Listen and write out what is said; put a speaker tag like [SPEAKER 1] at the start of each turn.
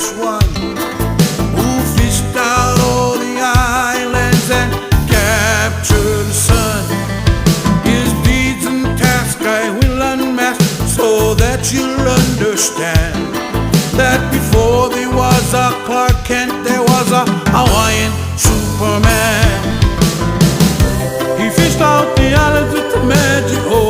[SPEAKER 1] famous one who fished out all the islands and captured the sun. His deeds and tasks I will unmask so that you'll understand that before there was a Clark Kent, there was a Hawaiian Superman. He fished out the islands with the magic hole.